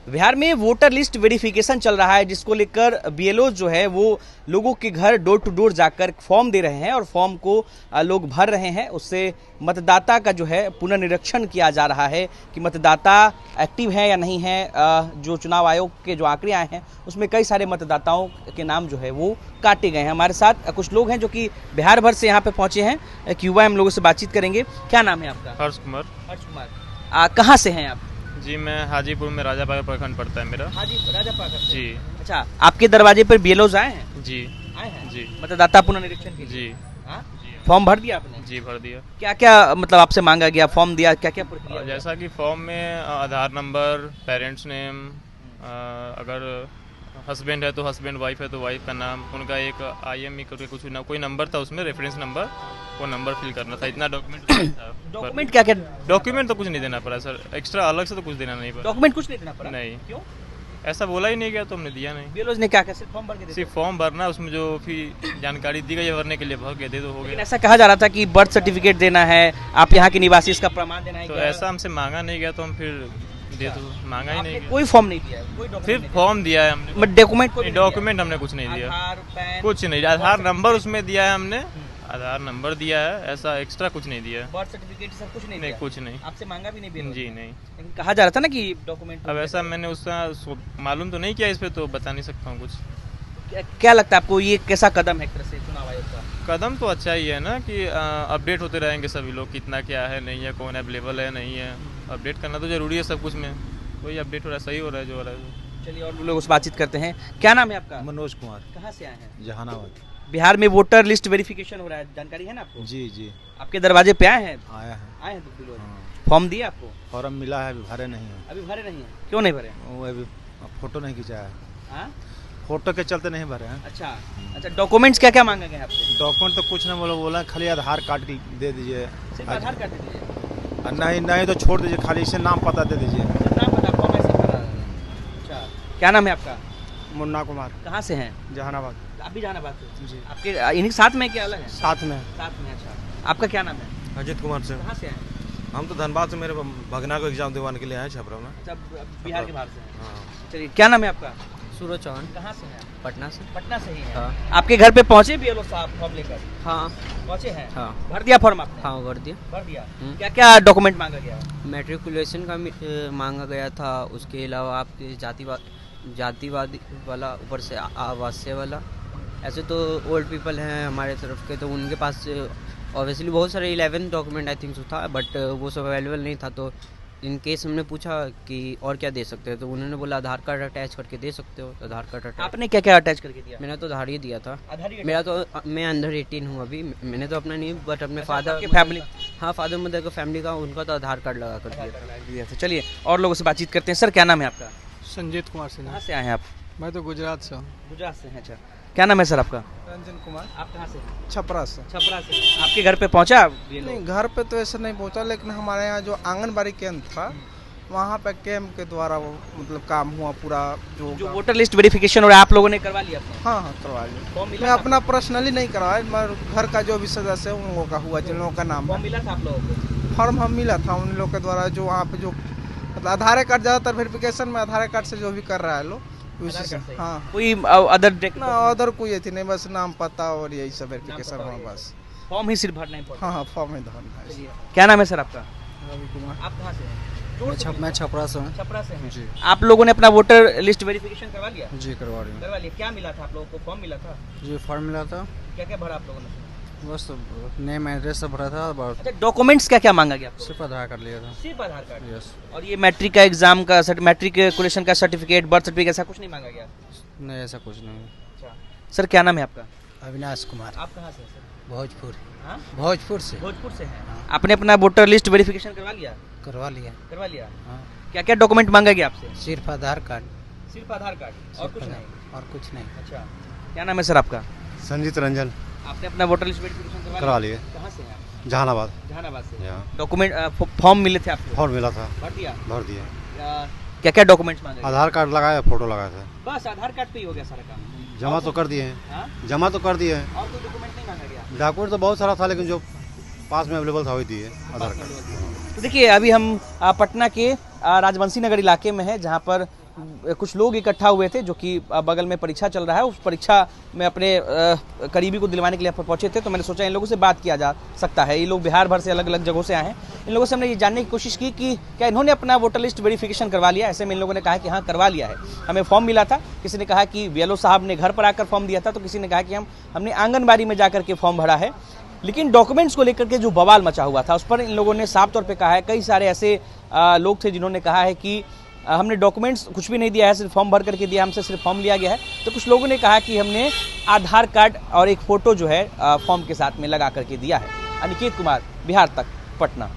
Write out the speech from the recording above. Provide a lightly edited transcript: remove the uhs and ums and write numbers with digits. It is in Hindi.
बिहार में वोटर लिस्ट वेरिफिकेशन चल रहा है, जिसको लेकर बीएलओ जो है वो लोगों के घर डोर टू डोर जाकर फॉर्म दे रहे हैं और फॉर्म को लोग भर रहे हैं। उससे मतदाता का जो है पुनर्निरीक्षण किया जा रहा है कि मतदाता एक्टिव है या नहीं है। जो चुनाव आयोग के जो आंकड़े आए हैं उसमें कई सारे मतदाताओं के नाम जो है वो काटे गए हैं। हमारे साथ कुछ लोग हैं जो कि बिहार भर से यहाँ पे पहुंचे हैं। एक युवा हम लोगों से बातचीत करेंगे। क्या नाम है आपका? हर्ष कुमार। हर्ष कुमार। कहाँ से हैं आप? जी, मैं हाजीपुर में राजापाकर प्रखंड पड़ता है मेरा। हाजी राजापाकर से। जी। अच्छा, आपके दरवाजे पर बीएलओज आए हैं? जी। आए हैं जी। मतदाता पुनर्निरीक्षण के लिए? जी। हाँ? जी। फॉर्म भर दिया आपने? जी, भर दिया। क्या क्या मतलब आपसे मांगा गया? फॉर्म दिया, क्या क्या प्रक्रिया हुआ? जैसा कि फॉर्म में आधार नंबर, पेरेंट्स नेम, अगर हस्बैंड है तो हस्बैंड, वाइफ है तो वाइफ का नाम, उनका एक IME करके कुछ ना कोई नंबर था उसमें, रेफरेंस नंबर, वो नंबर फिल करना था। इतना डॉक्यूमेंट था। डॉक्यूमेंट क्या क्या? डॉक्यूमेंट तो कुछ नहीं देना पड़ा सर, एक्स्ट्रा अलग से तो कुछ देना नहीं पड़ा। डॉक्यूमेंट कुछ नहीं देना पड़ा? नहीं। क्यों? ऐसा बोला ही नहीं गया तो हमने दिया नहीं। बीएलओज ने क्या क्या सिर्फ फॉर्म भर के दे दिया? सिर्फ फॉर्म भरना, उसमें जो फिर जानकारी दी गई है भरने के लिए भर के दे दो, हो लेकिन गया। ऐसा कहा जा रहा था कि बर्थ सर्टिफिकेट देना है, आप यहाँ के निवासी, इसका प्रमाण देना है। तो क्या? ऐसा हमसे मांगा नहीं गया तो हम फिर दे दो, मांगा ही आपने नहीं गया। कोई फॉर्म नहीं दिया है? कोई डॉक्यूमेंट सिर्फ फॉर्म दिया है हमने, नहीं? डॉक्यूमेंट कोई नहीं दिया? डॉक्यूमेंट हमने कुछ नहीं दिया। आधार, पैन, कुछ नहीं, आधार नंबर उसमें दिया है हमने, आधार नंबर दिया है, ऐसा एक्स्ट्रा कुछ नहीं दिया। बर्थ सर्टिफिकेट सब कुछ नहीं नहीं, दिया? कुछ नहीं। आपसे मांगा भी नहीं बीएलओ? जी नहीं। लेकिन कहा जा रहा था ना कि डॉक्यूमेंट। अब ऐसा मैंने उसका मालूम तो नहीं किया इस पे, तो बता नहीं सकता हूँ कुछ। क्या लगता है आपको, ये कैसा कदम है एक तरह से चुनाव आयोग का? कदम तो अच्छा ही है ना कि अपडेट होते रहेंगे सभी लोग, कितना क्या है, नहीं है, कौन अवेलेबल है, नहीं है। अपडेट करना तो जरूरी है सब कुछ में, वही अपडेट हो रहा है, सही हो रहा है जो हो रहा है। चलिए और लोग उस बातचीत करते हैं। क्या नाम है आपका? मनोज कुमार, कहाँ से आए हैं? जहानाबाद। बिहार में वोटर लिस्ट वेरिफिकेशन हो रहा है, जानकारी है ना आपको? जी जी, आपके दरवाजे पे आए हैं? आया है। आए हैं तो बिल्कुल। हाँ। फॉर्म दिया आपको? फॉर्म मिला है, अभी भरे नहीं है। अभी भरे नहीं है? क्यों नहीं भरे? वो अभी फोटो नहीं खिंचाया है, हाँ? फोटो के चलते नहीं भरे हैं। अच्छा अच्छा, डॉक्यूमेंट्स क्या क्या मांगा गया आपसे? डॉक्यूमेंट तो कुछ नहीं, बोला खाली आधार कार्ड की दे दीजिए। सिर्फ आधार कार्ड दे दीजिए? नहीं नहीं तो छोड़ दीजिए, खाली इसे नाम पता दे दीजिए। नाम पता फॉर्म ऐसे भरा है। अच्छा, क्या नाम है आपका? मुन्ना कुमार, कहाँ से हैं? जहानाबाद। आप भी जहानाबाद से? जी। आपके इन्हीं साथ में क्या अलग है? साथ में। साथ में। अच्छा, आपका क्या नाम है? अजित कुमार से। कहाँ से हैं? हम तो धनबाद से, मेरे भगना को एग्जाम दिलवाने के लिए आए छपरा में। अच्छा, बिहार के बाहर से हैं। हाँ। चलिए, क्या नाम है आपका? सूरज चौहान, कहाँ से हैं? पटना से। पटना से ही है। हाँ। आपके घर पे पहुंचे बीएलओ साहब फॉर्म लेकर? हाँ पहुंचे हैं? हाँ। भर दिया फॉर्म आपने? हाँ, भर दिया। भर दिया। हम्म। क्या क्या डॉक्यूमेंट मांगा गया? मैट्रिकुलेशन का मांगा गया था, उसके अलावा आपके जातिवादी वाला, ऊपर से आवासीय वाला। ऐसे तो ओल्ड पीपल हैं हमारे तरफ के, तो उनके पास ऑब्वियसली बहुत सारे 11 डॉक्यूमेंट आई थिंक था, बट वो सब अवेलेबल नहीं था। तो इन केस हमने पूछा कि और क्या दे सकते हैं, तो उन्होंने बोला आधार कार्ड अटैच करके दे सकते हो। तो आधार कार्ड अटैच। आपने क्या क्या अटैच करके दिया? मैंने तो आधार ही दिया था। आधार ही? मेरा तो मैं अंडर 18 हूँ अभी, मैंने तो अपना नहीं, बट अपने फादर की फैमिली? हाँ, फादर मदर का फैमिली का, उनका तो आधार कार्ड लगा कर दिया था। चलिए और लोगों से बातचीत करते हैं। सर, क्या नाम है आपका? संजीत कुमार सिन्हा। कहाँ से आए हैं आप? मैं तो गुजरात से हूँ। गुजरात से हैं? अच्छा, क्या नाम है सर आपका? रंजन कुमार। आप कहाँ से? छपरा से। छपरा से। आपके घर पे पहुंचा? नहीं, घर पे तो ऐसा नहीं पहुंचा, लेकिन हमारे यहाँ जो आंगनबाड़ी केंद्र था वहाँ पे कैंप के द्वारा वो मतलब काम हुआ पूरा। जो वोटर लिस्ट वेरिफिकेशन हो रहा है, आप लोगों ने करवा लिया अपना? हाँ हाँ, करवा लिया। फॉर्म मिला मैं था? अपना पर्सनली नहीं करवाया, मगर घर का जो भी सदस्य है उन लोगों का हुआ, जिन लोगों का नाम फॉर्म है। मिला था आप लोगों को? फॉर्म हम मिला था उन लोगों के द्वारा, जो वहाँ पे जो मतलब आधार कार्ड, ज़्यादातर वेरिफिकेशन में आधार कार्ड से जो भी कर रहा है लोग, उसी से। हाँ, कोई अदर ना अदर कोई थी नहीं, बस नाम पता और यही सब वेरिफिकेशन हुआ बस। फॉर्म ही सिर्फ भरना है? हाँ हाँ, फॉर्म ही भरना है। क्या नाम है सर आपका? रवि कुमार। आप कहाँ से हैं? मैं छपरा से हूँ। छपरा से हैं? जी। आप लोगों ने अपना वोटर लिस्ट वेरिफिकेशन करवा लिया? जी, करवा रही हूँ। करवा लिया। क्या मिला था आप लोगों को? फॉर्म मिला था? जी, फॉर्म मिला था। क्या क्या भरा आप लोगों ने? बस नेम एड्रेस सब भरा था, बस अच्छा, डॉक्यूमेंट्स क्या क्या मांगा गया आपको? सिर्फ आधार कार्ड लिया था। सिर्फ आधार कार्ड? यस। और ये मैट्रिक का एग्जाम का मैट्रिकुलेशन का सर्टिफिकेट, बर्थ सर्टिफिकेट, ऐसा कुछ नहीं मांगा गया? नहीं, ऐसा कुछ नहीं। अच्छा सर, क्या नाम है आपका? अविनाश कुमार। आप कहाँ से हैं सर? भोजपुर। हाँ? भोजपुर से। भोजपुर से हैं? आपने अपना वोटर लिस्ट वेरिफिकेशन करवा लिया? करवा लिया। करवा लिया। हाँ। क्या क्या डॉक्यूमेंट मांगा गया आपसे? सिर्फ आधार कार्ड। सिर्फ आधार कार्ड और कुछ नहीं? और कुछ नहीं। अच्छा, क्या नाम है सर आपका? संजीत रंजन। आपने अपना वोटर लिस्ट वेरिफिकेशन करवा लिए। कहाँ से हैं आप? जहानाबाद। जहानाबाद से। यहाँ डॉक्यूमेंट फॉर्म मिले थे आपको? फॉर्म मिला था, भर दिया? भर दिए। क्या क्या डॉक्यूमेंट्स मांगे? आधार कार्ड लगाया, फोटो लगाया था। बस आधार कार्ड पे ही हो गया सारा काम? जमा तो कर दिए हैं। हाँ? जमा तो कर दिए हैं। और कोई डॉक्यूमेंट नहीं मांगा गया? डॉक्यूमेंट तो बहुत सारा था, लेकिन जो पास में अवेलेबल था वही दिए, आधार कार्ड। तो देखिए, अभी हम पटना के राजवंशी नगर इलाके में है, जहाँ पर कुछ लोग इकट्ठा हुए थे जो कि बगल में परीक्षा चल रहा है, उस परीक्षा में अपने करीबी को दिलवाने के लिए पहुंचे थे। तो मैंने सोचा इन लोगों से बात किया जा सकता है। ये लोग बिहार भर से अलग अलग जगहों से आए हैं। इन लोगों से हमने ये जानने की कोशिश की कि क्या इन्होंने अपना वोटर लिस्ट वेरिफिकेशन करवा लिया। ऐसे में इन लोगों ने कहा कि हाँ करवा लिया है, हमें फॉर्म मिला था। किसी ने कहा कि बीएलओ साहब ने घर पर आकर फॉर्म दिया था, तो किसी ने कहा कि हमने आंगनबाड़ी में जाकर के फॉर्म भरा है। लेकिन डॉक्यूमेंट्स को लेकर के जो बवाल मचा हुआ था उस पर इन लोगों ने साफ तौर पे कहा है, कई सारे ऐसे लोग थे जिन्होंने कहा है कि हमने डॉक्यूमेंट्स कुछ भी नहीं दिया है, सिर्फ फॉर्म भर करके दिया, हमसे सिर्फ फॉर्म लिया गया है। तो कुछ लोगों ने कहा कि हमने आधार कार्ड और एक फ़ोटो जो है फॉर्म के साथ में लगा करके दिया है। अनिकेत कुमार, बिहार तक, पटना।